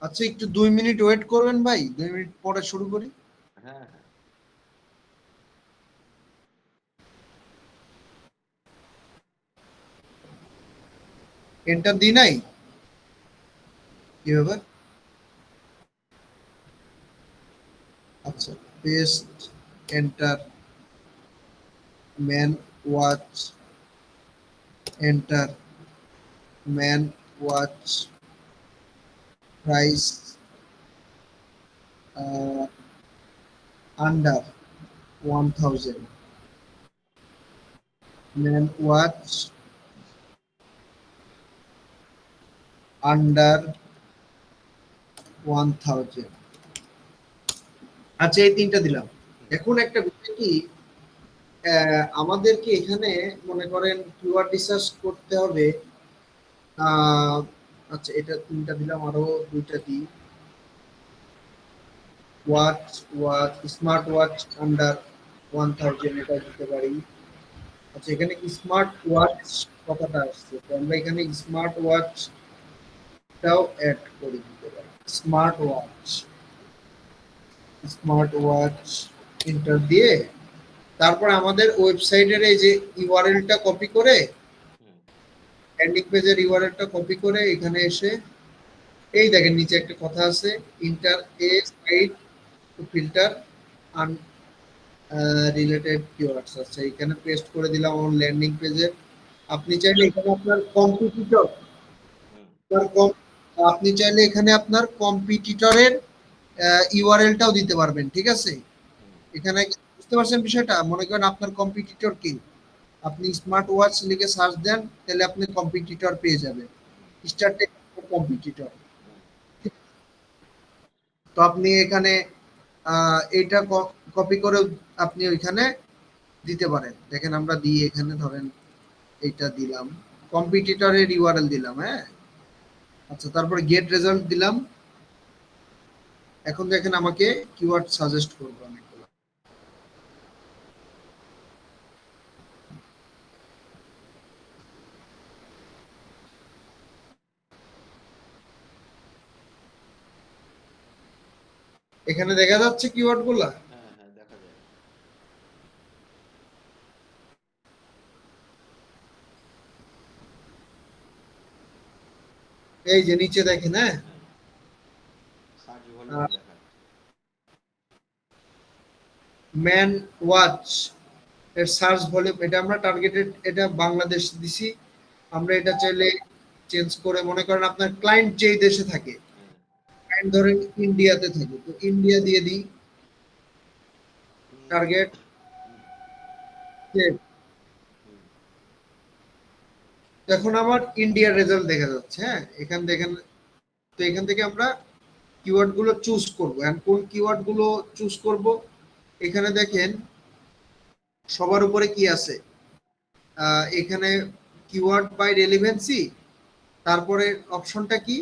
আচ্ছা, একটু 2 minute wait করবেন ভাই, 2 মিনিট পরে শুরু করি। হ্যাঁ হ্যাঁ এন্টার দিই নাই, কি ব্যাপার? আচ্ছা, paste, enter, man watch, enter, man watch, price under 1000, man watch under 1000। আচ্ছা, এই তিনটা দিলাম। এখন একটা বিষয় কি, আমাদেরকে এখানে মনে করেন কিওয়ার্ড রিসার্চ করতে হবে। আচ্ছা, এটা তিনটা দিলাম, আরো দুইটা দিই। Watch, watch, smart watch under 1000, এটা দিতে পারি। আচ্ছা, এখানে স্মার্ট ওয়াচ কথাটা আসছে, তো আমরা এখানে স্মার্ট ওয়াচটাও অ্যাড করে দিতে পারি। Smart watch, smart watch enter দিয়ে তারপর আমাদের ওয়েবসাইটের এই যে ইউআরএলটা কপি করে, ল্যান্ডিং পেজের ইউআরএলটা কপি করে এখানে এসে এই দেখেন নিচে একটা কথা আছে, enter a site to filter unrelated keywords. আচ্ছা, এখানে পেস্ট করে দিলাম আমার ল্যান্ডিং পেজে। আপনি চাইলে এখানে আপনার কম্পিটিটর, আপনি চাইলে এখানে আপনার কম্পিটিটরের ইউআরএলটাও দিতে পারবেন, ঠিক আছে? এখানে বুঝতে পারছেন বিষয়টা? মনে করেন আপনার কম্পিটিটর কি, আপনি স্মার্ট ওয়াচ লিখে সার্চ দেন, তাহলে আপনি কম্পিটিটর পেয়ে যাবেন, স্টারটেক কম্পিটিটর। তো আপনি এখানে এইটা কপি করে আপনি ওইখানে দিতে পারেন। দেখেন আমরা দিই, এখানে ধরেন এইটা দিলাম, কম্পিটিটরের ইউআরএল দিলাম, হ্যাঁ। আচ্ছা, তারপরে গেট রেজাল্ট দিলাম। এখন দেখেন আমাকে কিওয়ার্ড সাজেস্ট করবো অনেকগুলো। এখানে দেখা যাচ্ছে কিওয়ার্ড গুলা। হ্যাঁ হ্যাঁ দেখা যায়। এই যে নিচে দেখেন, হ্যাঁ, সার্চ ভলিউম দেখাচ্ছে। ম্যান ওয়াচ এর সার্চ ভলিউম, এটা আমরা টার্গেটেড, এটা বাংলাদেশ দিছি। আমরা এটা চাইলে চেঞ্জ করে, মনে করেন আপনার ক্লায়েন্ট যেই দেশে থাকে, ক্লায়েন্ট ধরেন ইন্ডিয়াতে থাকে, তো ইন্ডিয়া দিয়ে দিই টার্গেট। এখন আমার ইন্ডিয়ার রেজাল্ট দেখা যাচ্ছে, হ্যাঁ, এখান দেখেন। তো এখান থেকে আমরা কিওয়ার্ড গুলো চুজ করবো। এন্ড কোন কিওয়ার্ড গুলো চুজ করব, এখানে দেখেন সবার উপরে কি আছে, এখানে কিওয়ার্ড বাই রেলিভেন্সি, তারপরে অপশনটা কি,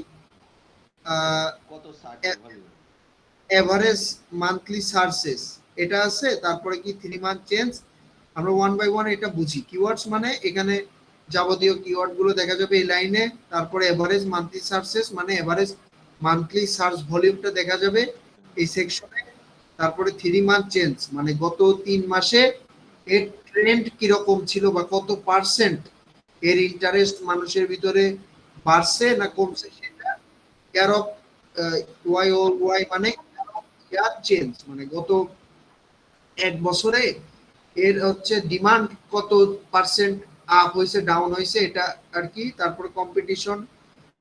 কত search volume, average monthly searches, এটা আছে। তারপরে কি 3 মান্থ চেঞ্জ, আমরা ওয়ান বাই ওয়ান এটা বুঝি। কিওয়ার্ডস মানে এখানে যাবতীয় কিওয়ার্ড গুলো দেখা যাবে এই লাইনে। তারপরে এভারেজ মান্থলি সার্চেস মানে এভারেজ মান্থলি সার্চ ভলিউমটা দেখা যাবে এই সেকশনে। তারপরে 3 মান্থ চেঞ্জ মানে গত 3 মাসে এর ট্রেন্ড কিরকম ছিল, বা কত পার্সেন্ট এর ইন্টারেস্ট মানুষের ভিতরে বাড়ছে না কমছে, সেটা year of Y O Y মানে ইয়ার চেঞ্জ, মানে গত 1 বছরে এর হচ্ছে ডিমান্ড কত পার্সেন্ট আপ হয়েছে ডাউন হয়েছে, এটা আর কি। তারপরে কম্পিটিশন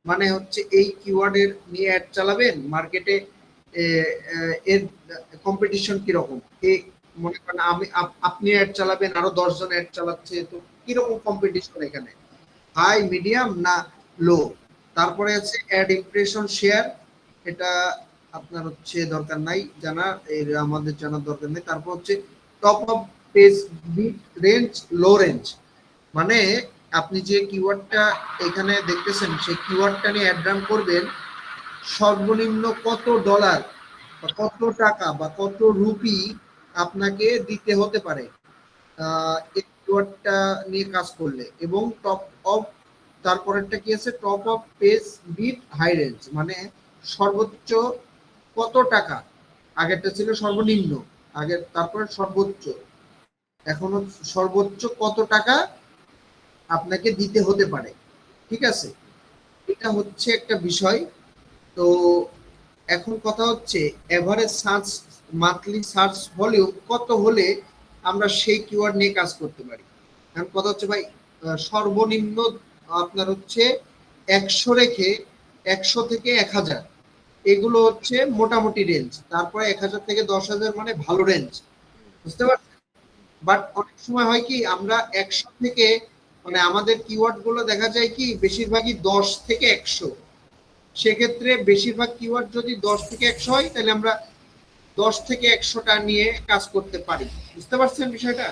মানে হচ্ছে এই কিওয়ার্ডের নিয়ে অ্যাড চালাবেন মার্কেটে, এর কম্পিটিশন কিরকম, এই মনে করেন আপনি অ্যাড চালাবেন, আরো 10 জন অ্যাড চালাচ্ছে, তো কিরকম কম্পিটিশন এখানে, হাই, মিডিয়াম না লো। তারপরে আছে অ্যাড ইমপ্রেশন শেয়ার, এটা আপনার হচ্ছে দরকার নাই জানা, এর আমাদের জানার দরকার নেই। তারপর হচ্ছে top of page bid range, low range, মানে আপনি যে কিওয়ার্ডটা এখানে দেখতেছেন সেই কিওয়ার্ডটা নিয়ে অ্যাড রান করবেন, সর্বনিম্ন কত ডলার বা কত টাকা বা কত রুপি আপনাকে দিতে হতে পারে এই কিওয়ার্ডটা নিয়ে কাজ করলে। এবং টপ অফ, তারপরেরটা কি আছে, top of page bid high range, মানে সর্বোচ্চ কত টাকা, আগেরটা ছিল সর্বনিম্ন, আগের তারপরে সর্বোচ্চ, এখন সর্বোচ্চ কত টাকা আপনাকে দিতে হতে পারে, ঠিক আছে, এটা হচ্ছে একটা বিষয়। তো এখন কথা হচ্ছে average search, monthly search volume কত হলে আমরা সেই কিওয়ার্ড নিয়ে কাজ করতে পারি। এখন কথা হচ্ছে ভাই সর্বনিম্ন আপনার হচ্ছে 100 রেখে 100 থেকে 1000 এগুলো হচ্ছে মোটামুটি রেঞ্জ, তারপরে 1000 থেকে 10,000 মানে ভালো রেঞ্জ, বুঝতে পারছেন। বাট অনেক সময় হয় কি আমরা 100 থেকে মানে আমাদের কিওয়ার্ড গুলো দেখা যায় কি বেশিরভাগই 10 থেকে 100, সেক্ষেত্রে বেশিরভাগ কিওয়ার্ড যদি 10 থেকে 100 হয় তাহলে আমরা 10 থেকে 100টা নিয়ে কাজ করতে পারি, বুঝতে পারছেন বিষয়টা,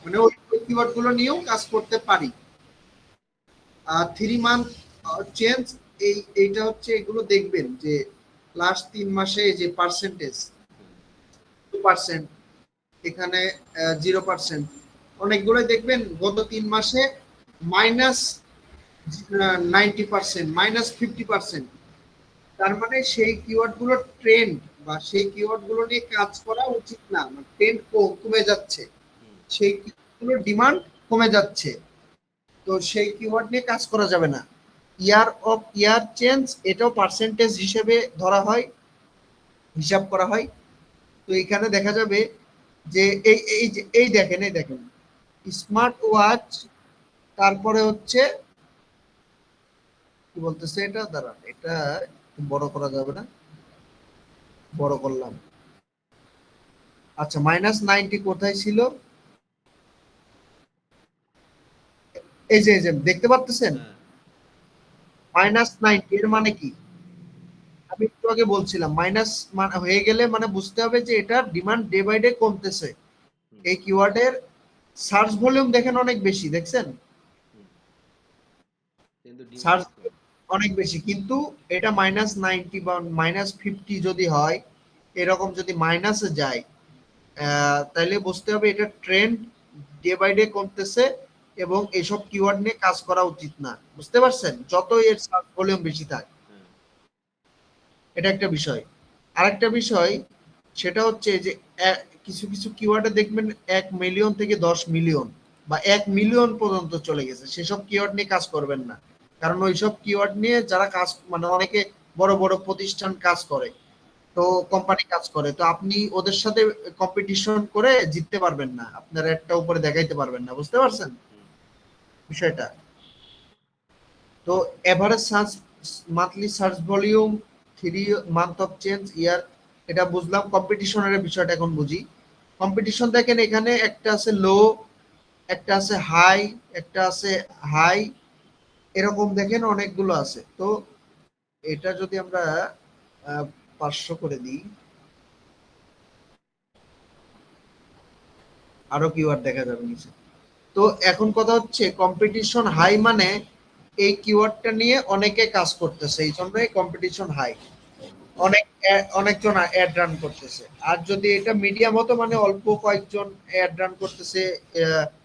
মানে ওই কিওয়ার্ড গুলো নিয়েও কাজ করতে পারি। 3 মান্থ চেঞ্জ, এইটা হচ্ছে এগুলো দেখবেন যে লাস্ট 3 মাসে যে পার্সেন্টেজ 2%, এখানে 0%, অনেকগুলো দেখবেন গত 3 মাসে -90%, -50%, তার মানে সেই কিওয়ার্ড গুলো ট্রেন্ড বা সেই কিওয়ার্ড গুলো নিয়ে কাজ করা উচিত না, মানে ট্রেন্ড কমে যাচ্ছে, সেই কিওয়ার্ডগুলোর ডিমান্ড কমে যাচ্ছে, তো সেই কিওয়ার্ড নিয়ে কাজ করা যাবে না। ইয়ার অফ ইয়ার চেঞ্জ এটাও পার্সেন্টেজ হিসেবে ধরা হয়, হিসাব করা হয়। তো এখানে দেখা যাবে যে এই দেখেন স্মার্ট ওয়াচ, তারপরে হচ্ছে কি বলতেছে এটা, দাঁড়ান এটা বড় করা যাবে না, বড় করলাম। আচ্ছা -90 কোথায় ছিল, এই যে দেখতে পাচ্ছেন -90 এর মানে কি, আমি একটু আগে বলছিলাম মাইনাস মানে হয়ে গেলে মানে বুঝতে হবে যে এটা ডিমান্ড ডে বাই ডে কমতেছে। এই কিওয়ার্ডের সার্চ ভলিউম দেখেন অনেক বেশি, দেখছেন সার্চ অনেক বেশি, কিন্তু এটা -90 বা -50 যদি হয়, এরকম যদি মাইনাসে যায়, তাহলে বুঝতে হবে এটা ট্রেন্ড ডে বাই ডে কমতেছে এবং এসব কিওয়ার্ড নিয়ে কাজ করা উচিত না, বুঝতে পারছেন, যত এর সার্চ ভলিউম বেশি থাকে। এটা একটা বিষয়। আরেকটা বিষয় সেটা হচ্ছে যে কিছু কিছু কিওয়ার্ডে দেখবেন 1 মিলিয়ন থেকে 10 মিলিয়ন বা 1 মিলিয়ন পর্যন্ত চলে গেছে, সেসব কিওয়ার্ড নিয়ে কাজ করবেন না, কারণ ওইসব কিওয়ার্ড নিয়ে যারা কাজ মানে অনেকে বড় বড় প্রতিষ্ঠান কাজ করে, তো কোম্পানি কাজ করে, তো আপনি ওদের সাথে কম্পিটিশন করে জিততে পারবেন না, আপনার একটা উপরে দেখাইতে পারবেন না, বুঝতে পারছেন বিষয়টা। তো average search, monthly search volume, 3 month of change, year, এটা বুঝলাম। কম্পিটিশনের বিষয়টা এখন বুঝি। কম্পিটিশন দেখেন এখানে একটা আছে লো, একটা আছে হাই, একটা আছে হাই, এরকম দেখেন অনেকগুলো আছে। তো এটা যদি আমরা 500 করে দিই, আরো কিওয়ার্ড দেখা যাবে নিচে। তো এখন কথা হচ্ছে কম্পিটিশন হাই মানে এই কিওয়ার্ডটা নিয়ে অনেকে কাজ করতেছে, এই জন্যই কম্পিটিশন হাই, অনেকজন অ্যাড রান করতেছে। আর যদি এটা মিডিয়াম হতো মানে অল্প কয়েকজন অ্যাড রান করতেছে,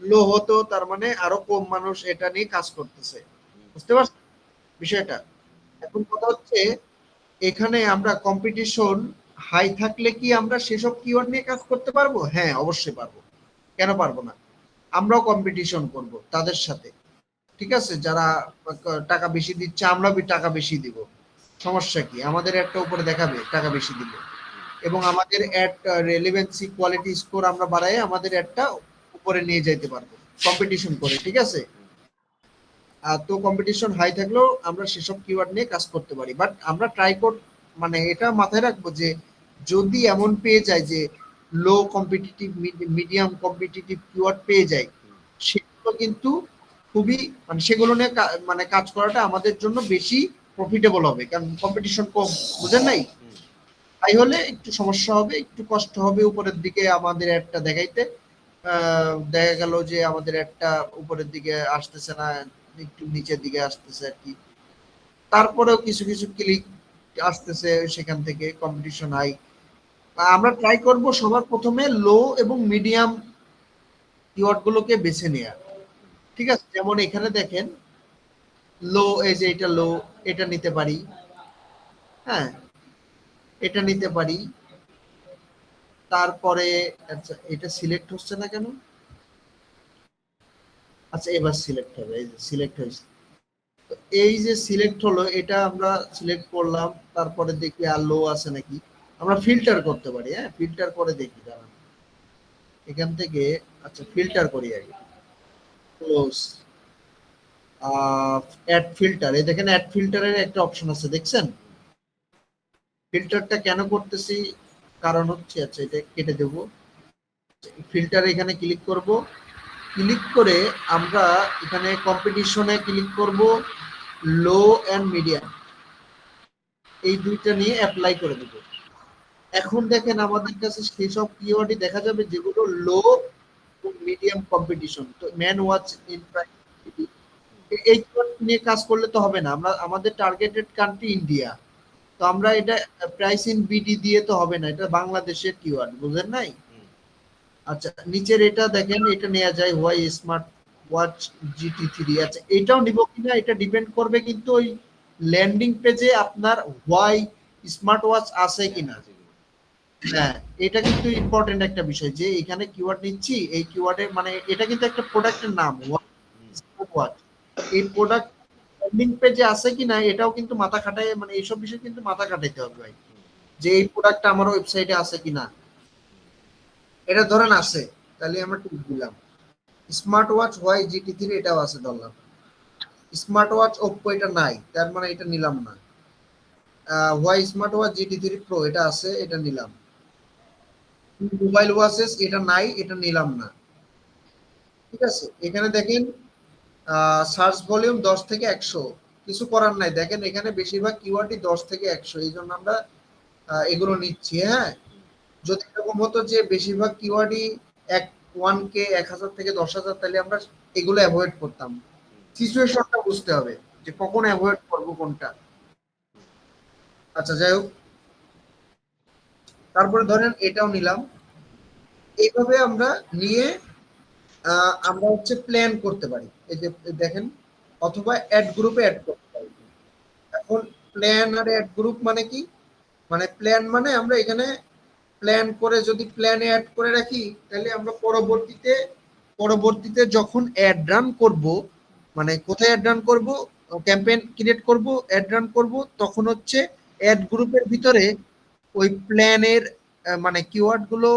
লো হতো তার মানে আরো কম মানুষ এটা নিয়ে কাজ করতেছে, বুঝতে পারছেন বিষয়টা। এখন কথা হচ্ছে এখানে আমরা কম্পিটিশন হাই থাকলে কি আমরা সেসব কিওয়ার্ড নিয়ে কাজ করতে পারবো? হ্যাঁ অবশ্যই পারবো, কেন পারবো না, আমরাও কম্পিটিশন করব তাদের সাথে, ঠিক আছে, যারা টাকা বেশি দিচ্ছে আমরা টাকা বেশি দিব, সমস্যা কি, আমাদের একটা উপরে দেখাবে টাকা বেশি দিলে, এবং আমাদের অ্যাড রেলেভেন্সি কোয়ালিটি স্কোর আমরা বাড়াই আমাদের অ্যাডটা উপরে নিয়ে যেতে পারবো কম্পিটিশন করে, ঠিক আছে। তো কম্পিটিশন হাই থাকলেও আমরা সেসব কিওয়ার্ড নিয়ে কাজ করতে পারি, বাট আমরা ট্রাই মানে এটা মাথায় রাখবো যে যদি এমন পেয়ে যায় যে লো কম্পিটিটিভ, মিডিয়াম কম্পিটিটিভ কিওয়ার্ড পেয়ে যায়, সেগুলো কিন্তু খুবই মানে সেগুলো নিয়ে মানে কাজ করাটা আমাদের জন্য বেশি প্রফিটেবল হবে, কারণ কম্পিটিশন কম, বুঝেন নাই, তাই হলে একটু সমস্যা হবে, একটু কষ্ট হবে উপরের দিকে আমাদের একটা দেখাইতে, দেখা গেল যে আমাদের একটা উপরের দিকে আসতেছে না, একটু নিচের দিকে আসতেছে আর কি, তারপরেও কিছু কিছু ক্লিক আসতেছে সেখান থেকে, কম্পিটিশন হাই। আমরা ট্রাই করব সবার প্রথমে লো এবং মিডিয়াম কিওয়ার্ড গুলোকে বেছে নেওয়া, ঠিক আছে, যেমন এখানে দেখেন লো, এই যে এটা লো, এটা নিতে পারি, হ্যাঁ, এটা নিতে পারি। তারপরে আচ্ছা, এটা সিলেক্ট হচ্ছে না কেন? আচ্ছা, এবার সিলেক্ট হবে, এই যে সিলেক্ট হয়েছে। তো এই যে সিলেক্ট হলো, এটা আমরা সিলেক্ট করলাম, তারপরে দেখি আর লো আছে নাকি। আমরা ফিল্টার করতে পারি, হ্যাঁ, ফিল্টার করে দেখি দাঁড়ান। এখান থেকে আচ্ছা ফিল্টার করি আগে। ক্লোজ, অ্যাড ফিল্টার, এই দেখেন অ্যাড ফিল্টারের একটা অপশন আছে, দেখছেন? ফিল্টারটা কেন করতেছি, কারণ হচ্ছে, আচ্ছা এটা কেটে দেব। ফিল্টার এখানে ক্লিক করব, ক্লিক করে আমরা এখানে কম্পিটিশনে ক্লিক করব, লো এন্ড মিডিয়াম, এই দুইটা নিয়ে অ্যাপ্লাই করে দেব। এখন দেখেন আমাদের কাছে সেই সব কিওয়ার্ডই দেখা যাবে যেগুলো লো মিডিয়াম কম্পিটিশন। তো ম্যান ওয়াচ ইন এই কিওয়ার্ড নিয়ে কাজ করলে তো হবে না, আমরা আমাদের টার্গেটেড কান্ট্রি ইন্ডিয়া, তো আমরা এটা প্রাইস ইন বিডি দিয়ে তো হবে না, এটা বাংলাদেশের কিওয়ার্ড, বুঝেন নাই? আচ্ছা, নিচের এটা দেখেন, এটা নেওয়া যায় হোয়াই স্মার্ট ওয়াচ GT3। আচ্ছা, এটাও নিব কিনা এটা ডিপেন্ড করবে কিন্তু ওই ল্যান্ডিং পেজে আপনার হোয়াই স্মার্ট ওয়াচ আছে কিনা। হ্যাঁ, এটা কিন্তু ইম্পর্টেন্ট একটা বিষয়, যে এখানে কিওয়ার্ড নিচ্ছি, এই কিওয়ার্ডে মানে এটা কিন্তু একটা প্রোডাক্টের নাম স্মার্ট ওয়াচ, এই প্রোডাক্ট ল্যান্ডিং পেজে আছে কিনা এটাও কিন্তু মাথা খাটায়, মানে এইসব বিষয় কিন্তু মাথা খাটাইতে হবে ভাই, যে এই প্রোডাক্টটা আমার ওয়েবসাইটে আছে কিনা। এটা ধরেন আছে, তাহলে আমরা টিক দিলাম। স্মার্ট ওয়াচ ওয়াই GT3 এটাও আছে ধরলাম। স্মার্ট ওয়াচ ওপ্পো এটা নাই, তার মানে এটা নিলাম না। Y smart watch GT3 pro এটা আছে, এটা নিলাম। মোবাইল ওয়াচেস এটা নাই, এটা নিলাম না। ঠিক আছে, এখানে দেখেন সার্চ ভলিউম 10 থেকে 100, কিছু করার নাই, দেখেন এখানে বেশিরভাগ কিওয়ার্ডই 10 থেকে 100, এই জন্য আমরা এগুলো নিচ্ছি। হ্যাঁ, যদি এরকম হতো যে বেশিরভাগ কিওয়ার্ডই 1K 1000 থেকে 10,000, তাহলে আমরা এগুলো অ্যাভয়েড করতাম। সিচুয়েশনটা বুঝতে হবে যে কখন অ্যাভয়েড করবো কোনটা। আচ্ছা, যাই হোক, তারপরে ধরেন এটাও নিলাম। এইভাবে আমরা নিয়ে আমরা হচ্ছে প্ল্যান করতে পারি, এই যে দেখেন, অথবা অ্যাড গ্রুপে অ্যাড করতে পারি। এখন প্ল্যান আর অ্যাড গ্রুপ মানে কি? মানে প্ল্যান মানে আমরা এখানে প্ল্যান করে যদি প্ল্যানে অ্যাড করে রাখি, তাহলে আমরা পরবর্তীতে যখন অ্যাড রান করব, মানে কোথায় অ্যাড রান করব, ক্যাম্পেইন ক্রিয়েট করব, অ্যাড রান করব, তখন হচ্ছে অ্যাড গ্রুপের ভিতরে ওই প্ল্যানের মানে কিওয়ার্ড গুলো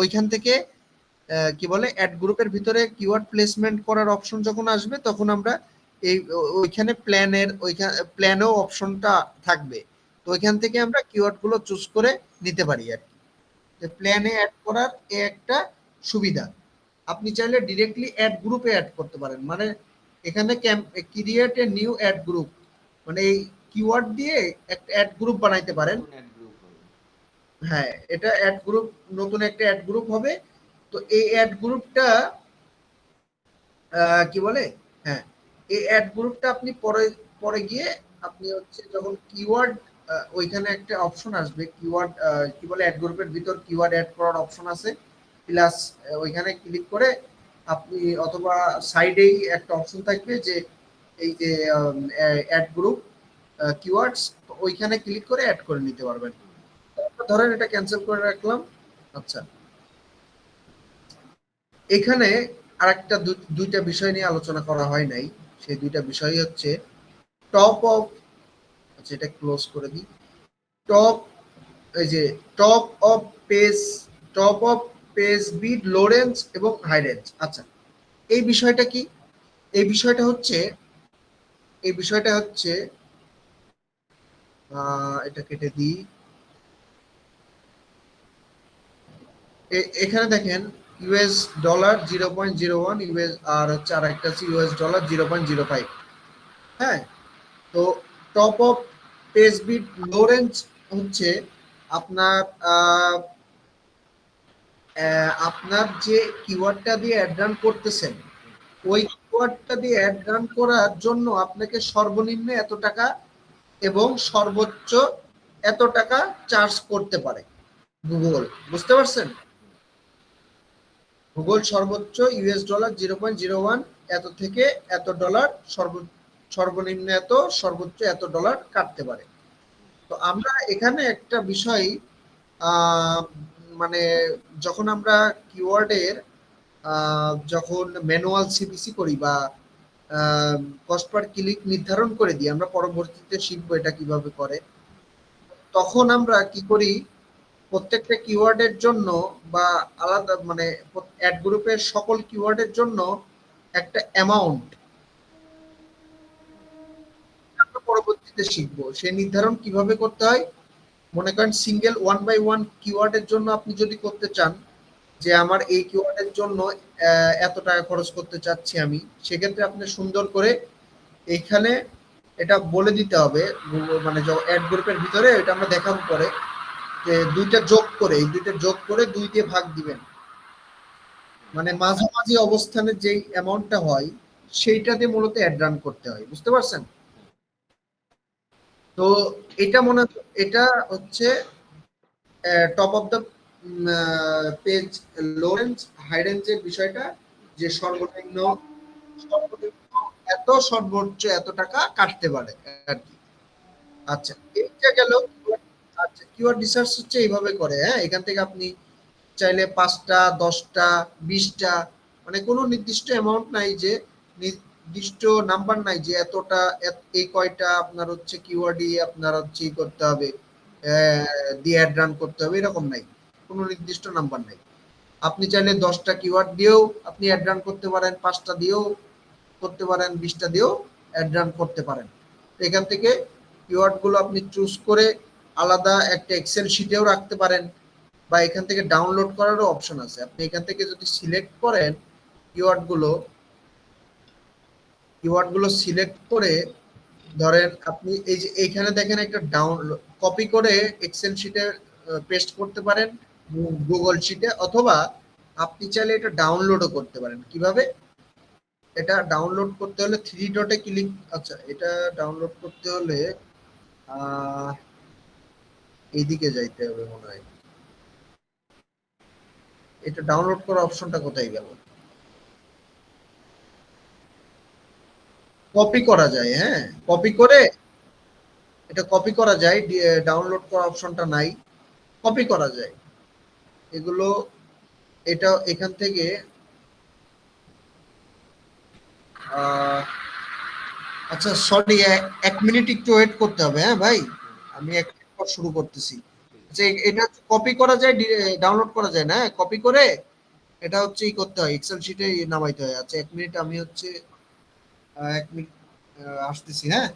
ওইখান থেকে কি বলে অ্যাড গ্রুপের ভিতরে কিওয়ার্ড প্লেসমেন্ট করার অপশন যখন আসবে, তখন আমরা এই ওইখানে প্ল্যানেও অপশনটা থাকবে, তো ওইখান থেকে আমরা কিওয়ার্ড গুলো চুজ করে নিতে পারি আর কি। যে প্ল্যানে অ্যাড করার একটা সুবিধা, আপনি চাইলে ডিরেক্টলি অ্যাড গ্রুপে অ্যাড করতে পারেন, মানে এখানে create a new add group, মানে এই কিওয়ার্ড দিয়ে একটা অ্যাড গ্রুপ বানাইতে পারেন। হ্যাঁ, এটা অ্যাড গ্রুপ, নতুন একটা অ্যাড গ্রুপ হবে। তো এই অ্যাড গ্রুপটা কি বলে, হ্যাঁ, এই অ্যাড গ্রুপটা আপনি পরে পরে গিয়ে আপনি হচ্ছে যখন কিওয়ার্ড ওইখানে একটা অপশন আসবে, কিওয়ার্ড কি বলে অ্যাড গ্রুপের ভিতর কিওয়ার্ড অ্যাড করার অপশন আছে, প্লাস ওইখানে ক্লিক করে আপনি অথবা সাইডেই একটা অপশন থাকবে যে এই যে অ্যাড গ্রুপ কিওয়ার্ডস, ওইখানে ক্লিক করে অ্যাড করে নিতে পারবেন। ধরেন এটা ক্যান্সেল করে রাখলাম। আচ্ছা, এখানে আরেকটা দুইটা বিষয় নিয়ে আলোচনা করা হয় নাই, সেই দুইটা বিষয় হচ্ছে টপ অফ, আচ্ছা এটা ক্লোজ করে দিই, টপ, এই যে top of page, top of page bid low range এবং হাই রেঞ্জ। আচ্ছা, এই বিষয়টা কি? এই বিষয়টা হচ্ছে এটা কেটে দিই। এখানে দেখেন ইউএস ডলার 0.01 ইউএস, আর হচ্ছে আর একটা আছে ইউএস ডলার 0.05। হ্যাঁ, তো top of page bid low range হচ্ছে আপনার আপনার যে কিওয়ার্ডটা দিয়ে অ্যাড রান করতেছেন, ওই কিওয়ার্ডটা দিয়ে অ্যাড রান করার জন্য আপনাকে সর্বনিম্ন এত টাকা এবং সর্বোচ্চ এত টাকা চার্জ করতে পারে গুগল, বুঝতে পারছেন? গুগল সর্বোচ্চ ইউএস ডলার 0.01 এত থেকে এত ডলার সর্বনিম্ন এত, সর্বোচ্চ এত ডলার কাটতে পারে। তো আমরা এখানে একটা বিষয় আহ, মানে যখন আমরা কিওয়ার্ডের যখন ম্যানুয়াল সিপিসি করি বা কস্ট পার ক্লিক নির্ধারণ করে দিই, আমরা পরবর্তীতে শিখবো এটা কিভাবে করে। তখন আমরা কি করি, প্রত্যেকটা কিওয়ার্ডের জন্য বা আলাদা মানে অ্যাড গ্রুপের সকল কিওয়ার্ডের জন্য একটা অ্যামাউন্ট আমরা পরবর্তীতে শিখবো। সে নির্ধারণ কিভাবে করতে হয়, মনে করেন সিঙ্গেল 1 বাই 1 কিওয়ার্ডের জন্য আপনি যদি করতে চান যে আমার এই কিওয়ার্ডের জন্য এত টাকা খরচ করতে চাচ্ছি আমি, সেক্ষেত্রে আপনি সুন্দর করে এইখানে এটা বলে দিতে হবে। মানে অ্যাড গ্রুপের ভিতরে এটা আমরা দেখাবো পরে, যে দুইটা যোগ করে, এই দুইটা যোগ করে 2 দিয়ে ভাগ দিবেন, মানে মাঝামাঝি অবস্থানে যেই অ্যামাউন্টটা হয় সেইটাতে মূলত অ্যাড রান করতে হয়, বুঝতে পারছেন? তো এটা এটা হচ্ছে top of the page low range high রেঞ্জের বিষয়টা, যে সর্বনিম্ন এত, সর্বোচ্চ এত টাকা কাটতে পারে আর কি। আচ্ছা, এইটা গেল। আচ্ছা, কিওয়ার্ড রিসার্চ হচ্ছে এইভাবে করে, হ্যাঁ। এখান থেকে আপনি চাইলে 5টা 10টা 20টা, মানে কোনো নির্দিষ্ট অ্যামাউন্ট নাই, যে নির্দিষ্ট নাম্বার নাই যে এতটা এই কয়টা আপনার হচ্ছে কিওয়ার্ডই আপনার হচ্ছে করতে হবে, দিয়ে অ্যাড রান করতে হবে, এরকম নাই। কোনো নির্দিষ্ট নাম্বার নাই। আপনি চাইলে 10টা কিওয়ার্ড দিয়েও আপনি অ্যাড রান করতে পারেন, 5টা দিয়েও করতে পারেন, 20টা দিয়েও অ্যাড রান করতে পারেন। তো এখান থেকে কিওয়ার্ড গুলো আপনি চুজ করে আলাদা একটা এক্সেল শিটেও রাখতে পারেন, বা এখান থেকে ডাউনলোড করারও অপশন আছে। আপনি এখান থেকে যদি সিলেক্ট করেন কিওয়ার্ড গুলো, সিলেক্ট করে ধরেন আপনি এই যে এইখানে দেখেন একটা ডাউনলোড, কপি করে এক্সেল শিটে পেস্ট করতে পারেন, গুগল শিটে, অথবা আপনি চাইলে এটা ডাউনলোডও করতে পারেন। কিভাবে এটা ডাউনলোড করতে হলে থ্রি ডটে ক্লিক, আচ্ছা এটা ডাউনলোড করতে হলে আহ এইদিকে যাইতে হবে মনে হয়। এটা ডাউনলোড করার অপশনটা কোথায় গেল? কপি করা যায়, হ্যাঁ, কপি করে এটা কপি করা যায়, ডাউনলোড করার অপশনটা নাই, কপি করা যায় এগুলো। এটা এখান থেকে আহ, আচ্ছা সরি, 1 মিনিট একটু ওয়েট করতে হবে, হ্যাঁ ভাই, আমি 1 মিনিট পর শুরু করতেছি। ঠিক আচ্ছা, এটা কপি করা যায়, ডাউনলোড করা যায় না, কপি করে এটা হচ্ছে ই করতে হয়, এক্সেল শিটে নামাইতে হয়। আচ্ছা 1 মিনিট, আমি হচ্ছে 1 মিনিট আসতেছি, হ্যাঁ।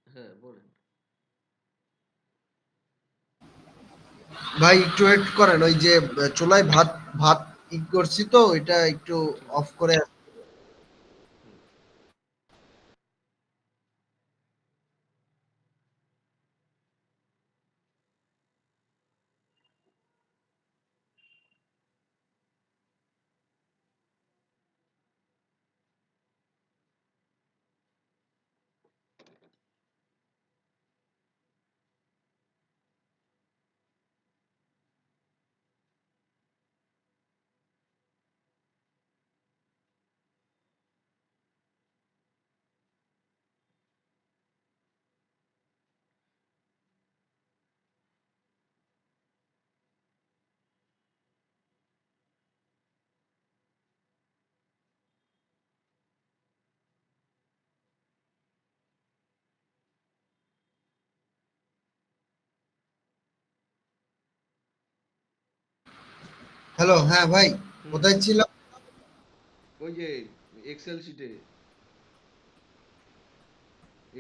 হ্যাঁ বলেন। ভাই একটু ওয়েট করেন, ওই যে চুলায় ভাত ভাত ই করছি, তো এটা একটু ঠিক অফ আছে। করে। হুম। হ্যালো, হ্যাঁ ভাই, হুম। কোথায় ছিলাম? ওই যে এক্সেল শিটে,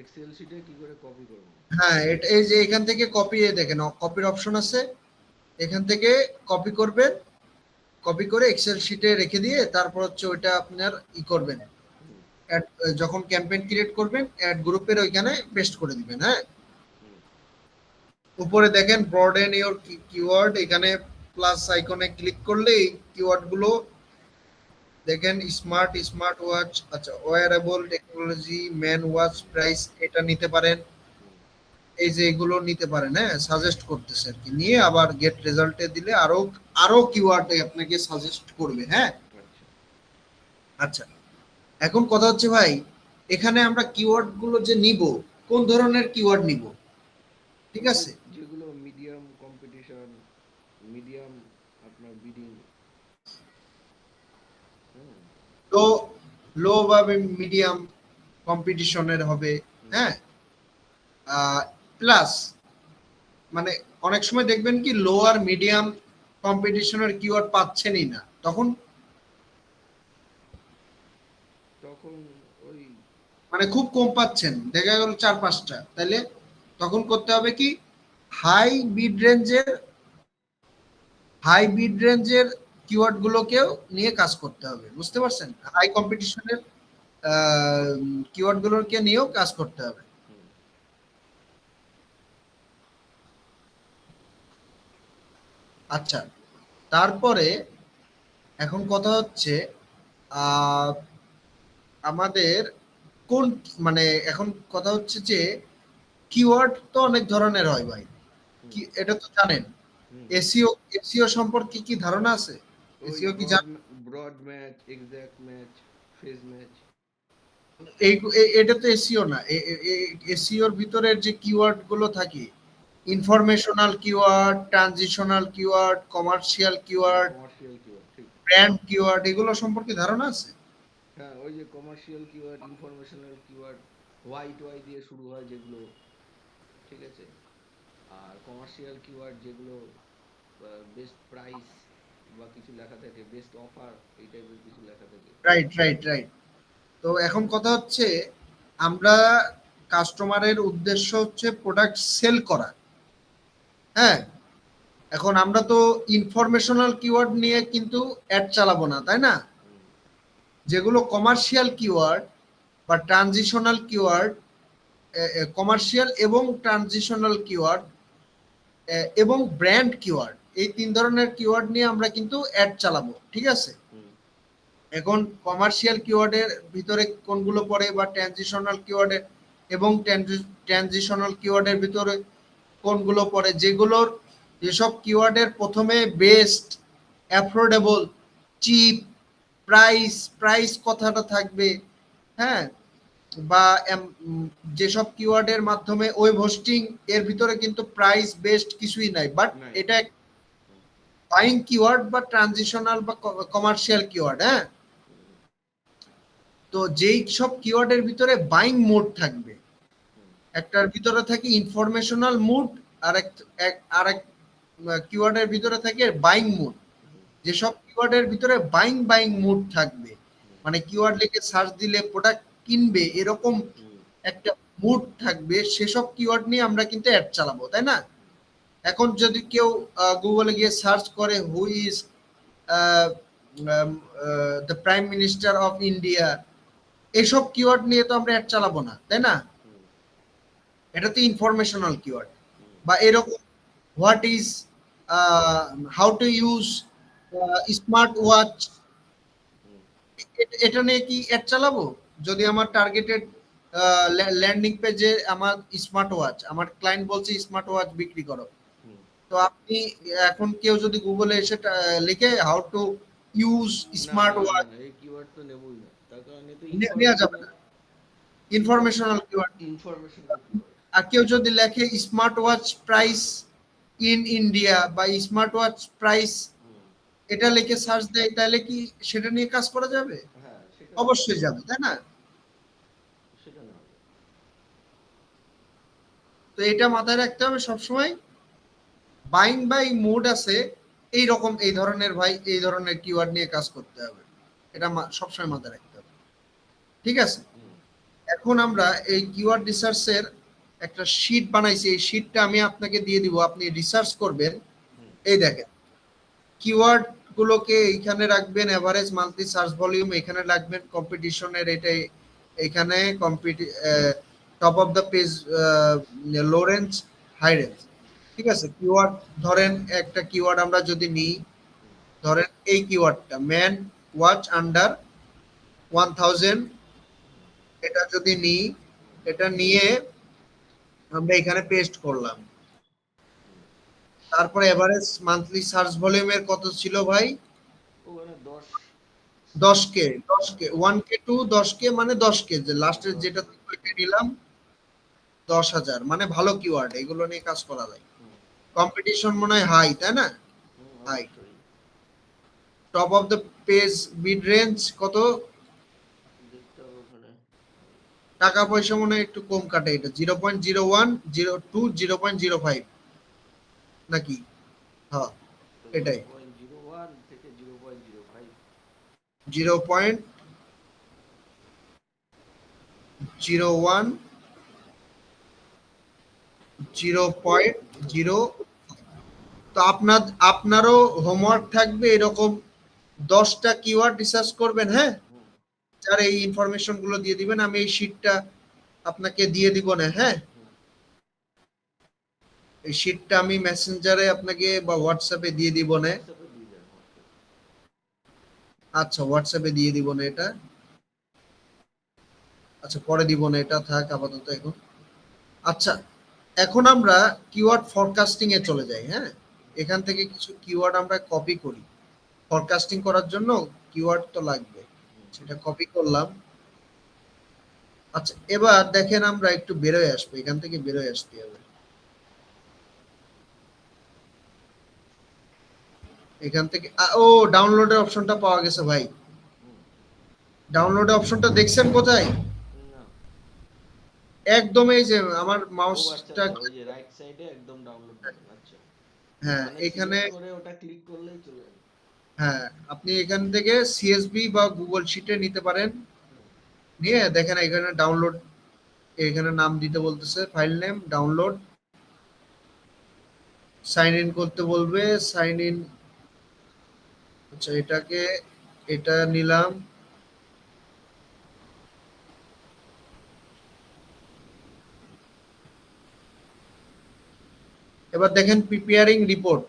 এক্সেল শিটে কি করে কপি করব? হ্যাঁ, এই যে এখান থেকে কপি, দেখেন কপির অপশন আছে, এখান থেকে কপি করবেন, কপি করে এক্সেল শিটে রেখে দিয়ে তারপর হচ্ছে ওইটা আপনার করবেন। হুম, অ্যাড, যখন ক্যাম্পেইন ক্রিয়েট করবেন অ্যাড গ্রুপের ওইখানে পেস্ট করে দিবেন। হ্যাঁ, হুম, উপরে দেখেন ব্রডেন ইওর কিওয়ার্ড, এখানে প্লাস আইকনে ক্লিক করলে এই কিওয়ার্ড গুলো দেখেন, স্মার্ট স্মার্ট ওয়াচ, আচ্ছা wearable technology, man watch price, এটা নিতে পারেন। হুম। এই যে এগুলো নিতে পারেন, হ্যাঁ সাজেস্ট করতেছে আর কি, নিয়ে আবার গেট রেজাল্টে দিলে আরো আরো কিওয়ার্ড আপনাকে সাজেস্ট করবে। হ্যাঁ, আচ্ছা। আচ্ছা, এখন কথা হচ্ছে ভাই, এখানে আমরা কিওয়ার্ড গুলো যে নিব, কোন ধরনের কিওয়ার্ড নিব? ঠিক মানে আছে, যেগুলো মিডিয়াম কম্পিটিশন, মিডিয়াম আপনার বিডিং। হুম, লো, লো বা মিডিয়াম কম্পিটিশনের হবে। হুম, হ্যাঁ, প্লাস মানে অনেক সময় দেখবেন কি লো আর মিডিয়াম কম্পিটিশনের কিওয়ার্ড পাচ্ছেনই না, তখন তখন ওই মানে খুব কম পাচ্ছেন, দেখা গেল 4-5টা, তাহলে তখন করতে হবে কি, হাই বিড রেঞ্জের হাই বিড রেঞ্জের কিওয়ার্ড গুলোকেও নিয়ে কাজ করতে হবে, বুঝতে পারছেন? হাই কম্পিটিশনের কিওয়ার্ড গুলোকে নিয়েও কাজ করতে হবে। হুম, আচ্ছা, তারপরে এখন কথা হচ্ছে আহ, আমাদের কোন, মানে এখন কথা হচ্ছে যে কিওয়ার্ড তো অনেক ধরনের হয় ভাই, হুম, কি এটা তো জানেন? হুম। এসইও, এসইও সম্পর্কে কি ধারণা আছে? ওই এসইও কি ব্রড, জানেন? Broad match, exact match, phrase match. এই এটা তো এসইও না, এসইওর ভিতরের যে কিওয়ার্ড গুলো থাকে, informational keyword, transactional keyword, commercial হ্যাঁ, কিওয়ার্ড, কমার্শিয়াল কিওয়ার্ড, ঠিক। ব্র্যান্ড কিওয়ার্ড, এগুলো সম্পর্কে ধারণা আছে? হ্যাঁ, ওই যে commercial keyword, informational keyword, what why দিয়ে শুরু হয় যেগুলো, ঠিক আছে। আর কমার্শিয়াল কিওয়ার্ড যেগুলো বেস্ট প্রাইস বা কিছু লেখা থাকে, বেস্ট অফার, এই টাইপের কিছু লেখা থাকে। Right, right, right. তো এখন কথা হচ্ছে, আমরা কাস্টমারের উদ্দেশ্য হচ্ছে প্রোডাক্ট সেল করা। হ্যাঁ, এখন আমরা তো ইনফরমেশনাল কিওয়ার্ড নিয়ে কিন্তু অ্যাড চালাবো না, তাই না? হুম, যেগুলো কমার্শিয়াল কিওয়ার্ড বা ট্রানজিশনাল কিওয়ার্ড, কমার্শিয়াল এবং ট্রানজিশনাল কিওয়ার্ড এবং ব্র্যান্ড কিওয়ার্ড, এই তিন ধরনের কিওয়ার্ড নিয়ে আমরা কিন্তু অ্যাড চালাবো, ঠিক আছে? হুম, এখন কমার্শিয়াল কিওয়ার্ডের ভিতরে কোনগুলো পড়ে বা ট্রানজিশনাল কিওয়ার্ডের, এবং ট্রানজিশনাল কিওয়ার্ডের ভিতরে কোনগুলো পড়ে, যেগুলোর, যেসব কিওয়ার্ডের প্রথমে best, affordable, cheap, price, price কথাটা থাকবে। হ্যাঁ, বা যেসব কিওয়ার্ডের মাধ্যমে ওয়েব হোস্টিং, এর ভিতরে কিন্তু প্রাইস বেস্ট কিছুই নাই, বাট নাই। এটা হুম, বাইং কিওয়ার্ড বা ট্রানজিশনাল বা কমার্শিয়াল কিওয়ার্ড। হ্যাঁ, হুম, তো যেই সব কিওয়ার্ডের ভিতরে বাইং মোড থাকবে, হুম, একটার ভিতরে থাকে ইনফরমেশনাল মুড, আর এক কিওয়ার্ডের ভিতরে থাকে বাইং মুড। হুম, যেসব কিওয়ার্ডের ভিতরে বাইং মুড থাকবে, হুম, মানে কিওয়ার্ড লিখে সার্চ দিলে প্রোডাক্ট কিনবে এরকম হুম, একটা মুড থাকবে, সেসব কিওয়ার্ড নিয়ে আমরা কিন্তু অ্যাড চালাবো, তাই না? হুম, এখন যদি কেউ গুগলে গিয়ে সার্চ করে who is the prime minister of India, এসব কিওয়ার্ড নিয়ে তো আমরা অ্যাড চালাবো না, তাই না? হুম, এটা তো ইনফরমেশনাল কিওয়ার্ড। হুম, বা এরকম what is, how to use smart watch, hmm, এটা নিয়ে কি অ্যাড চালাবো? যদি আমার টার্গেটেড ল্যান্ডিং পেজে আমার স্মার্ট ওয়াচ, আমার ক্লায়েন্ট বলছে স্মার্ট ওয়াচ বিক্রি করো, হুম। তো আপনি এখন কেউ যদি গুগলে এসে লিখে হাউ টু ইউজ না, স্মার্ট না, না, ওয়াচ, এই কিওয়ার্ড তো নেবই না, তার কারণে তো নেওয়া যাবে ইনফরমেশনাল, না, ইনফরমেশনাল কিওয়ার্ড। Informational keyword. আর কেউ যদি লেখে smart watch price in India বা স্মার্ট ওয়াচ প্রাইস, হুম, এটা লিখে সার্চ দেয়, তাহলে কি সেটা নিয়ে কাজ করা যাবে? হ্যাঁ, সেটা নেওয়া অবশ্যই যাবে, যাবে, তাই না? সেটা নেওয়া যাবে। তো এটা মাথায় রাখতে হবে সবসময়। বাইং বাই মুড আছে, এইরকম এই ধরনের ভাই এই ধরনের কিওয়ার্ড নিয়ে কাজ করতে হবে, এটা সবসময় মাথায় রাখতে হবে। ঠিক আছে, হুম, এখন আমরা এই কিওয়ার্ড রিসার্চের একটা শীট বানাইছি, এই শীটটা আমি আপনাকে দিয়ে দিব, আপনি রিসার্চ করবেন। হুম, এই দেখেন কিওয়ার্ড গুলোকে এইখানে রাখবেন, এভারেজ মান্থলি সার্চ ভলিউম এখানে রাখবেন, কম্পিটিশনের এটাই এখানে top of the page low range high range. ঠিক আছে, কিওয়ার্ড ধরেন একটা কিওয়ার্ড আমরা যদি নিই, হুম, ধরেন এই কিওয়ার্ডটা ম্যান ওয়াচ আন্ডার 1000, হুম, এটা যদি নিই, হুম, এটা নিয়ে আমরা এখানে পেস্ট করলাম। হুম। তারপরে এভারেজ মান্থলি সার্চ ভলিউমের কত ছিল ভাই? ওখানে 10, 10K, 10K, 1K two 10K, মানে 10K, যে লাস্টের 10 যেটা কে। নিলাম 10,000, মানে ভালো কিওয়ার্ড, এগুলো নিয়ে কাজ করা যায়। হুম, কম্পিটিশন মনে হয় হাই, তাই না? হুম, হাই। অবশ্যই। Top of the page mid range কত? দেখতে হবে ওখানে। টাকা পয়সা মনে হয় একটু কম কাটে, এটা 0.01, 02, 0.05 নাকি? হ্যাঁ, জিরো এটাই পয়েন্ট জিরো ওয়ান থেকে 0.05। 0.01, 0.0। তো আপনারও হোমওয়ার্ক থাকবে এরকম 10টা কিওয়ার্ড রিসার্চ করবেন, হ্যাঁ, হুম, যার এই ইনফরমেশন গুলো দিয়ে দিবেন, আমি এই শিটটা আপনাকে দিয়ে দিব না, হ্যাঁ। হুম। এই শিটটা আমি মেসেঞ্জারে আপনাকে বা হোয়াটসঅ্যাপে দিয়ে দিব না। হোয়াটসঅ্যাপে দিয়ে দেন, হোয়াটসঅ্যাপ। আচ্ছা, হোয়াটসঅ্যাপে দিয়ে দিব না এটা। আচ্ছা, পরে দিব না, এটা থাক আপাতত এখন। আচ্ছা, এখন আমরা কিওয়ার্ড ফরকাস্টিং এ চলে যাই, হ্যাঁ। এখান থেকে কিছু কিওয়ার্ড আমরা কপি করি, ফরকাস্টিং করার জন্য কিওয়ার্ড তো লাগবে, হুম, সেটা কপি করলাম। আচ্ছা, এবার দেখেন আমরা একটু বেরোয় আসবো, এখান থেকে বেরোয় আসতে হবে। এখান থেকে ও, ডাউনলোডের অপশনটা পাওয়া গেছে ভাই। হুম। ডাউনলোডের অপশনটা দেখছেন কোথায়? না। একদম এই যে আমার ও আচ্ছা মাউসটা, আচ্ছা, ওই যে রাইট সাইডে একদম ডাউনলোড বাটন, আচ্ছা। হ্যাঁ ওখানে এখানে, সিলেক্ট করে ওটা ক্লিক করলেই চলে যাবে। হ্যাঁ আপনি এখান থেকে সিএসভি বা গুগল শিটে নিতে পারেন। হুম, নিয়ে দেখেন এখানে ডাউনলোড, এখানে নাম দিতে বলতেছে, file name download, sign in করতে বলবে, সাইন ইন। আচ্ছা, এটাকে, এটা নিলাম। এবার দেখেন প্রিপেয়ারিং রিপোর্ট,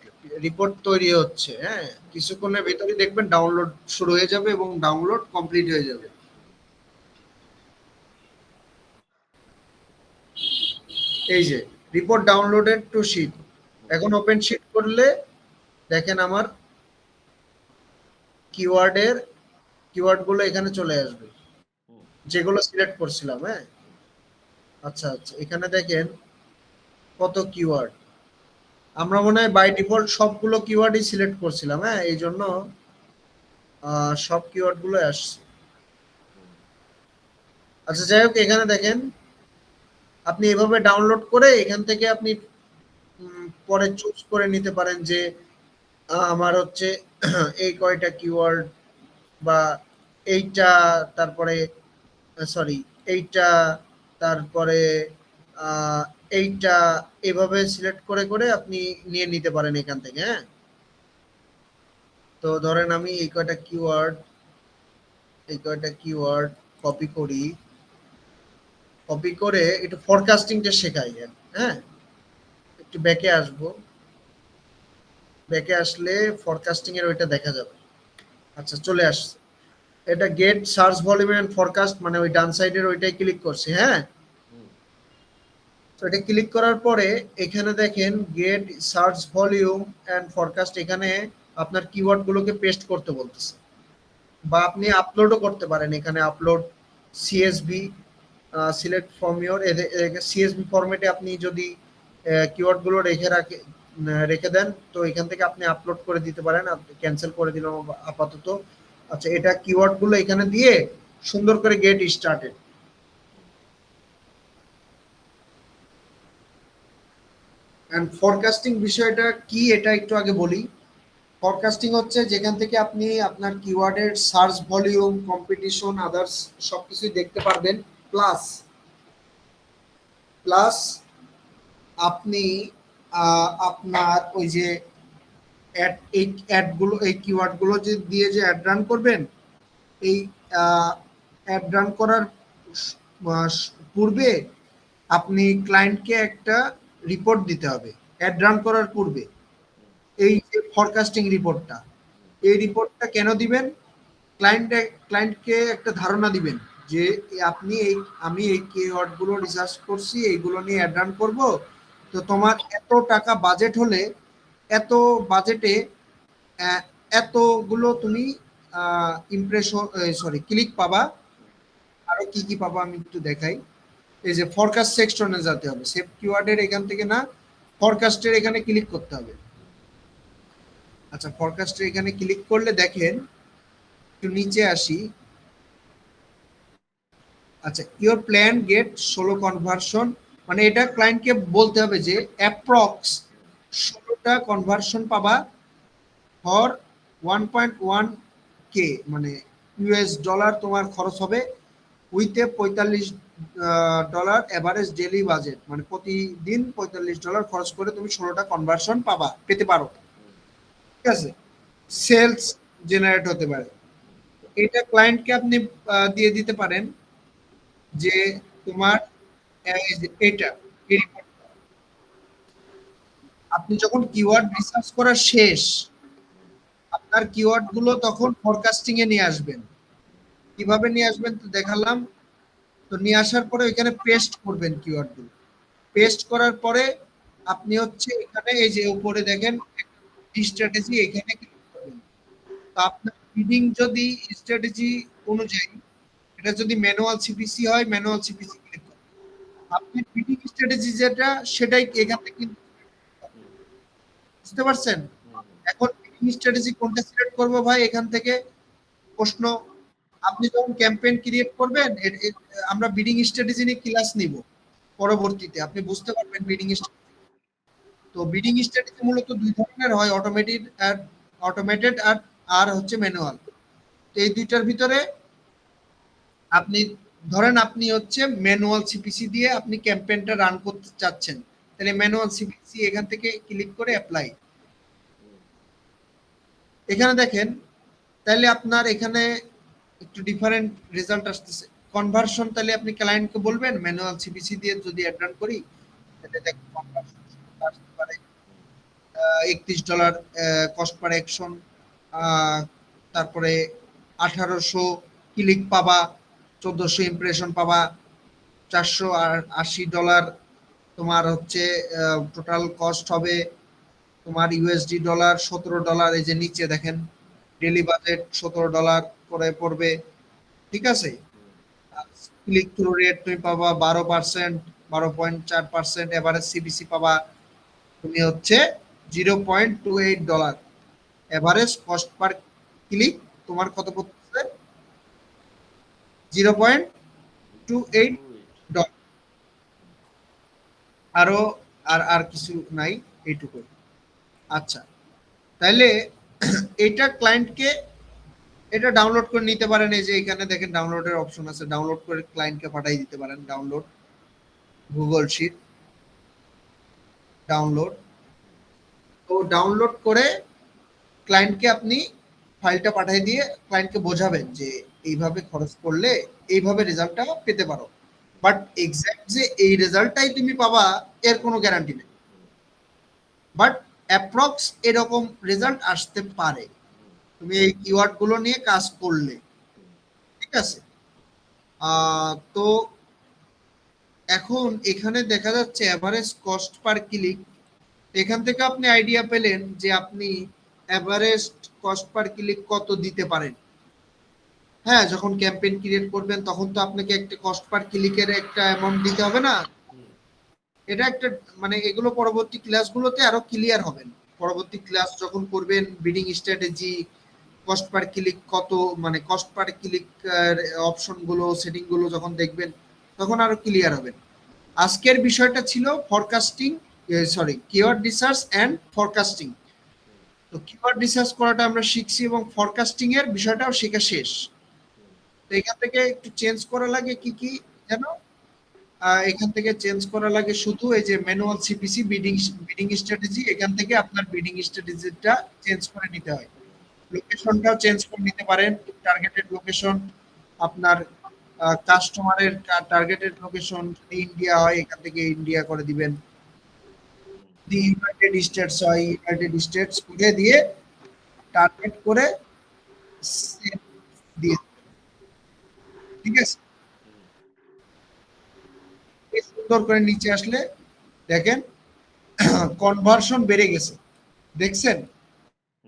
রিপোর্ট তৈরি হচ্ছে, হ্যাঁ, কিছুক্ষণের ভেতরে দেখবেন ডাউনলোড শুরু হয়ে যাবে এবং ডাউনলোড কমপ্লিট হয়ে যাবে। হুম, এই যে রিপোর্ট ডাউনলোডেড টু শিট, হুম, এখন ওপেন শিট করলে দেখেন আমার কিওয়ার্ডের কিওয়ার্ড গুলো এখানে চলে আসবে, হুম, যেগুলো সিলেক্ট করছিলাম, হ্যাঁ। হুম, আচ্ছা আচ্ছা, এখানে দেখেন কত কিওয়ার্ড, আমরা মনে হয় বাই ডিফল্ট সবগুলো কিওয়ার্ডই সিলেক্ট করছিলাম, হ্যাঁ, এই জন্য সব কিওয়ার্ড গুলো আসছে। হুম, আচ্ছা, যাই হোক, এখানে দেখেন আপনি এভাবে ডাউনলোড করে এখান থেকে আপনি পরে চুজ করে নিতে পারেন যে আমার হচ্ছে এই কয়টা কিওয়ার্ড বা এইটা, তারপরে সরি এইটা, তারপরে আহ, এইটা, এভাবে সিলেক্ট করে করে আপনি নিয়ে নিতে পারেন এখান থেকে, হ্যাঁ। তো ধরেন আমি এই কয়টা কিওয়ার্ড কপি করি, কপি করে একটু ফরকাস্টিংটা শেখাই, হ্যাঁ। একটু ব্যাকে আসবো, ব্যাকে আসলে ফরকাস্টিং এর ওইটা দেখা যাবে। আচ্ছা, চলে আসছে। এটা get search volume and forecast, মানে ওই ডান সাইডের ওইটাই ক্লিক করছি, হ্যাঁ। হুম, তো এটা ক্লিক করার পরে এখানে দেখেন get search volume and forecast, এখানে আপনার কিওয়ার্ড গুলোকে পেস্ট করতে বলতেছে, বা আপনি আপলোডও করতে পারেন, এখানে upload CSV, select from your, CSV ফরম্যাটে আপনি যদি কিওয়ার্ড গুলো রেখে দেন, তো এখান থেকে আপনি আপলোড করে দিতে পারেন। আপনি ক্যান্সেল করে দিলাম আপাতত। আচ্ছা, এটা কিওয়ার্ড গুলো এখানে দিয়ে সুন্দর করে গেট স্টার্টেড। হুম, এন্ড ফরকাস্টিং বিষয়টা কি এটা একটু আগে বলি। ফরকাস্টিং হচ্ছে যেখান থেকে আপনি আপনার কিওয়ার্ডের সার্চ ভলিউম, কম্পিটিশন, আদার্স সবকিছুই দেখতে পারবেন। প্লাস প্লাস আপনি আপনার ওই যে অ্যাড, এই অ্যাডগুলো, এই কিওয়ার্ডগুলো যে দিয়ে যে অ্যাড রান করবেন, এই অ্যাড রান করার পূর্বে আপনি ক্লায়েন্টকে একটা রিপোর্ট দিতে হবে। অ্যাড রান করার পূর্বে এই যে ফরকাস্টিং রিপোর্টটা, এই রিপোর্টটা কেন দিবেন? ক্লায়েন্টকে একটা ধারণা দিবেন যে আপনি আমি এই কিওয়ার্ডগুলো রিসার্চ করছি, এইগুলো নিয়ে অ্যাড রান করব, তো তোমার এত টাকা বাজেট হলে এত বাজেটে এতগুলো তুমি ইমপ্রেশন, সরি, ক্লিক পাবা। আরো কি কি পাবা আমি একটু দেখাই। এই যে ফরকাস্ট সেকশনে যেতে হবে, সেভ কিওয়ার্ডের এখান থেকে না, ফরকাস্টের এখানে ক্লিক করতে হবে। আচ্ছা, ফরকাস্টের এখানে ক্লিক করলে দেখেন, একটু নিচে আসি। আচ্ছা, ইওর প্ল্যান গেট 16 কনভার্সন, মানে এটা ক্লায়েন্টকে বলতে হবে যে অ্যাপ্রক্স 16টা কনভার্সন পাবা ফর 1.1 কে, মানে ইউএস ডলার তোমার খরচ হবে উইথে $45 এভারেজ ডেইলি বাজেট, মানে প্রতিদিন $45 খরচ করে তুমি 16টা কনভার্সন পেতে পারো। ঠিক আছে, সেলস জেনারেট হতে পারে। এটা ক্লায়েন্টকে আপনি দিয়ে দিতে পারেন যে তোমার এটা, আপনি যখন কিওয়ার্ড রিসার্চ করা শেষ, আপনার কিওয়ার্ড গুলো তখন ফরকাস্টিং এ নিয়ে আসবেন। কিভাবে নিয়ে আসবেন তো দেখালাম। তো নিয়ে আসার পরে এখানে পেস্ট করবেন কিওয়ার্ড গুলো। পেস্ট করার পরে আপনি হচ্ছে এখানে এই যে উপরে দেখেন স্ট্র্যাটেজি, এখানে ক্লিক করবেন। তো আপনার বিডিং যদি স্ট্র্যাটেজি অনুযায়ী, এটা যদি ম্যানুয়াল সিপিসি হয়, ম্যানুয়াল সিপিসি ক্লিক করবেন। আপনি বিডিং স্ট্র্যাটেজি যেটা, সেটাই এখান থেকে, বুঝতে পারছেন? এখন বিডিং স্ট্র্যাটেজি কোনটা সিলেক্ট করবো ভাই এখান থেকে প্রশ্ন। আপনি যখন ক্যাম্পেইন ক্রিয়েট করবেন, আমরা বিডিং স্ট্র্যাটেজি নিয়ে ক্লাস নিব পরবর্তীতে, আপনি বুঝতে পারবেন বিডিং স্ট্র্যাটেজি। তো বিডিং স্ট্র্যাটেজি মূলত দুই ধরনের হয়, অটোমেটেড আর হচ্ছে ম্যানুয়াল। তো এই দুইটার ভিতরে আপনি ধরেন আপনি হচ্ছে ম্যানুয়াল সিপিসি দিয়ে আপনি ক্যাম্পেইনটা রান করতে চাচ্ছেন, তাহলে ম্যানুয়াল সিপিসি এখান থেকে ক্লিক করে অ্যাপ্লাই। এখানে দেখেন, তাহলে আপনার এখানে একটু ডিফারেন্ট রেজাল্ট আসতেছে। কনভার্সন তাহলে আপনি ক্লায়েন্টকে বলবেন ম্যানুয়াল সিপিসি দিয়ে যদি অ্যাড রান করি, তাহলে দেখুন কনভার্সন আসতে পারে $31 কস্ট পার অ্যাকশন, তারপরে 1800 ক্লিক পাবা, 1400 ইমপ্রেশন পাবা, $480 তোমার হচ্ছে টোটাল কস্ট হবে তোমার ইউএসডি ডলার $17। এই যে নিচে দেখেন ডেলি বাজেট $17 করে পড়বে। ঠিক আছে, ক্লিক থ্রু রেট তুমি পাবা 12%, 12.4%। এভারেজ সিবিসি পাবা তুমি হচ্ছে $0.28। এভারেজ কস্ট পার ক্লিক তোমার কত পড়তেছে? $0.28। আরো আর কিছু নাই, এইটুকু। আচ্ছা, তাহলে এটা ক্লায়েন্টকে এটা ডাউনলোড করে নিতে পারেন। এই যে এখানে দেখেন ডাউনলোডের অপশন আছে, ডাউনলোড করে ক্লায়েন্টকে পাঠিয়ে দিতে পারেন। Download Google sheet, download. তো ডাউনলোড করে ক্লায়েন্টকে আপনি ফাইলটা পাঠিয়ে দিয়ে ক্লায়েন্টকে বোঝাবেন যে এইভাবে খরচ করলে এইভাবে রেজাল্টটা পেতে পারো। বাট এক্সাক্ট যে এই রেজাল্টটাই তুমি পাবা এর কোনো গ্যারান্টি নেই, বাট অ্যাপ্রক্স এরকম রেজাল্ট আসতে পারে তুমি এই কিওয়ার্ড গুলো নিয়ে কাজ করলে। ঠিক আছে, তো এখন এখানে দেখা যাচ্ছে এভারেজ কস্ট পার ক্লিক। এখান থেকে আপনি আইডিয়া পেলেন যে আপনি এভারেজ কস্ট পার ক্লিক কত দিতে পারেন। হ্যাঁ, যখন ক্যাম্পেইন ক্রিয়েট করবেন তখন তো আপনাকে একটা কস্ট পার ক্লিকের একটা অ্যামাউন্ট দিতে হবে না? এটা একটা, মানে এগুলো পরবর্তী ক্লাসগুলোতে আরো ক্লিয়ার হবেন। পরবর্তী ক্লাস যখন করবেন bidding strategy, cost per click কত, মানে কস্ট পার ক্লিক অপশন গুলো, সেটিং গুলো যখন দেখবেন তখন আরো ক্লিয়ার হবেন। আজকের বিষয়টা ছিল forecasting, sorry, keyword research and forecasting. তো কিওয়ার্ড রিসার্চ করাটা আমরা শিখছি এবং ফরকাস্টিং এর বিষয়টাও শেখা শেষ। তো এখান থেকে একটু চেঞ্জ করা লাগে কি কি জানো? এখান থেকে চেঞ্জ করা লাগে শুধু এই যে manual CPC bidding bidding strategy, এখান থেকে আপনার বিডিং স্ট্র্যাটেজিটা চেঞ্জ করে নিতে হয়। লোকেশনটাও চেঞ্জ করে নিতে পারেন, টার্গেটেড লোকেশন আপনার কাস্টমারের টার্গেটেড লোকেশন যদি ইন্ডিয়া হয় এখান থেকে ইন্ডিয়া করে দিবেন, যদি ইউনাইটেড স্টেটস হয় ইউনাইটেড স্টেটস করে দিয়ে টার্গেট করে দিয়ে, ঠিক আছে। সুন্দর করে নিচে আসলে দেখেন কনভার্সন বেড়ে গেছে, দেখছেন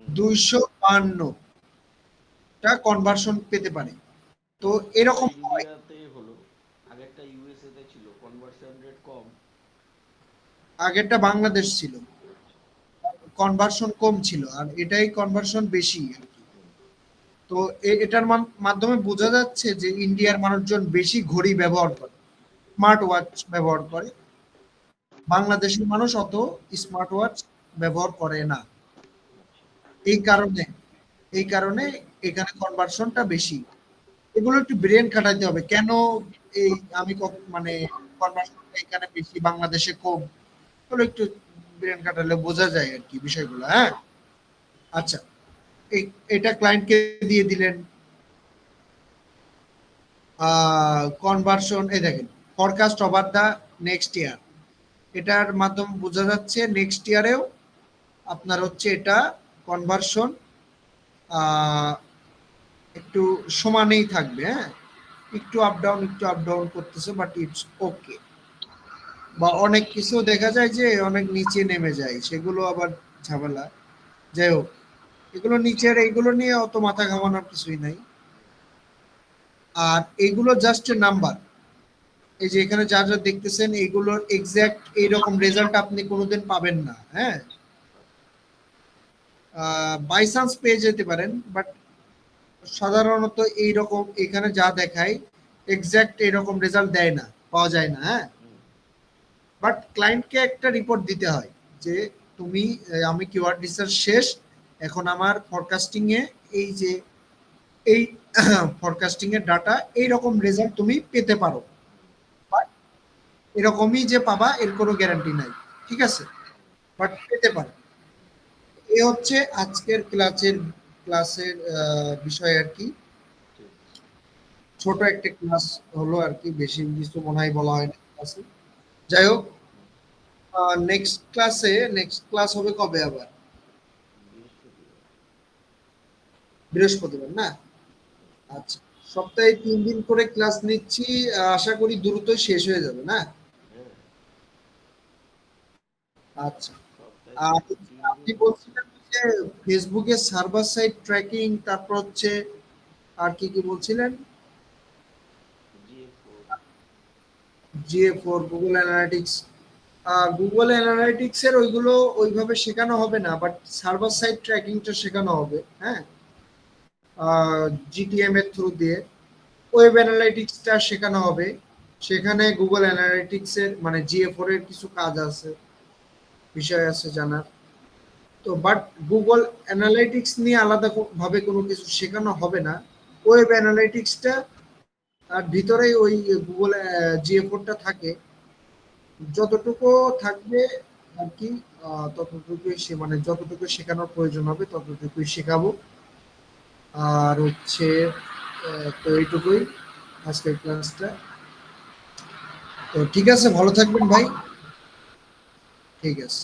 252টা কনভার্সন পেতে পারে। তো এরকম হয়, ইন্ডিয়াতে হলো, আগেরটা ইউএসএ তে ছিল কনভার্সন রেট কম, আগেরটা বাংলাদেশ ছিল কনভার্সন কম ছিল আর এটাই কনভার্সন বেশি আর কি। তো এটার মাধ্যমে বোঝা যাচ্ছে যে ইন্ডিয়ার মানুষজন বেশি ঘড়ি ব্যবহার করে, স্মার্ট ওয়াচ ব্যবহার করে, বাংলাদেশের মানুষ অত স্মার্ট ওয়াচ ব্যবহার করে না। এই কারণে এখানে কনভার্সনটা বেশি। এগুলো একটু ব্রেন খাটাইতে হবে, কেন এই আমি মানে কনভার্সনটা এখানে বেশি বাংলাদেশে কম, এগুলো একটু ব্রেন খাটালে বোঝা যায় আর কি বিষয়গুলো। হ্যাঁ, আচ্ছা, এটা ক্লায়েন্টকে দিয়ে দিলেন। কনভার্সন এই দেখেন forecast over the next year, এটার মাধ্যমে বোঝা যাচ্ছে নেক্সট ইয়ারেও আপনার হচ্ছে এটা কনভার্সন একটু সমানেই থাকবে। হ্যাঁ, একটু আপ ডাউন করতেছে বাট ইটস ওকে। বা অনেক কিছু দেখা যায় যে অনেক নিচে নেমে যায়, সেগুলো আবার ঝামেলা। যাই হোক, এগুলো নিচের, এইগুলো নিয়ে অত মাথা ঘামানোর কিছুই নাই। আর এইগুলো জাস্ট নাম্বার, এই যে এখানে যা যা দেখতেছেন এইগুলোর এক্সাক্ট এইরকম রেজাল্ট আপনি কোনোদিন পাবেন না। হ্যাঁ, বাই চান্স পেয়ে যেতে পারেন, বাট সাধারণত এইরকম এখানে যা দেখায় এক্সাক্ট এইরকম রেজাল্ট দেয় না, পাওয়া যায় না। হ্যাঁ, বাট ক্লায়েন্টকে একটা রিপোর্ট দিতে হয় যে তুমি আমি কিওয়ার্ড রিসার্চ শেষ, এখন আমার ফরকাস্টিং এ এই যে এই ফরকাস্টিং এর ডাটা এইরকম রেজাল্ট তুমি পেতে পারো, বাট এরকমই যে পাবা এর কোনো গ্যারান্টি নাই, ঠিক আছে, বাট পেতে পারো। এ হচ্ছে আজকের ক্লাসের বিষয় আর কি। ছোট একটা ক্লাস হলো আর কি, বেশি কিছু মনে হয় বলা হয় না ক্লাসে। যাই হোক, নেক্সট ক্লাস হবে কবে আবার? বৃহস্পতিবার না? আচ্ছা, সপ্তাহে 3 দিন করে ক্লাস নিচ্ছি, আশা করি দ্রুতই শেষ হয়ে যাবে না? আচ্ছা, আর আপনি বলছিলেন যে ফেসবুকে সার্ভার সাইড ট্র্যাকিং, তারপর হচ্ছে আর কি কি বলছিলেন? GA4 Google analytics. Google analytics এর ওইগুলো ওইভাবে শেখানো হবে না, বাট সার্ভার সাইড ট্র্যাকিংটা শেখানো হবে। হ্যাঁ, জিটিএম এর থ্রু দিয়ে ওয়েব অ্যানালিটিক্সটা শেখানো হবে, সেখানে গুগল অ্যানালিটিক্স এর মানে GA4 এর কিছু কাজ আছে, বিষয় আছে জানার। তো বাট গুগল অ্যানালিটিক্স নিয়ে আলাদা ভাবে কোনো কিছু শেখানো হবে না, ওয়েব অ্যানালিটিক্সটা আর ভিতরেই ওই গুগল GA4টা থাকে, যতটুকু থাকবে আর কি, ততটুকুই মানে যতটুকু শেখানোর প্রয়োজন হবে ততটুকুই শেখাবো। আর হচ্ছে তো এইটুকুই আজকের ক্লাসটা। তো ঠিক আছে, ভালো থাকবেন ভাই। ঠিক আছে।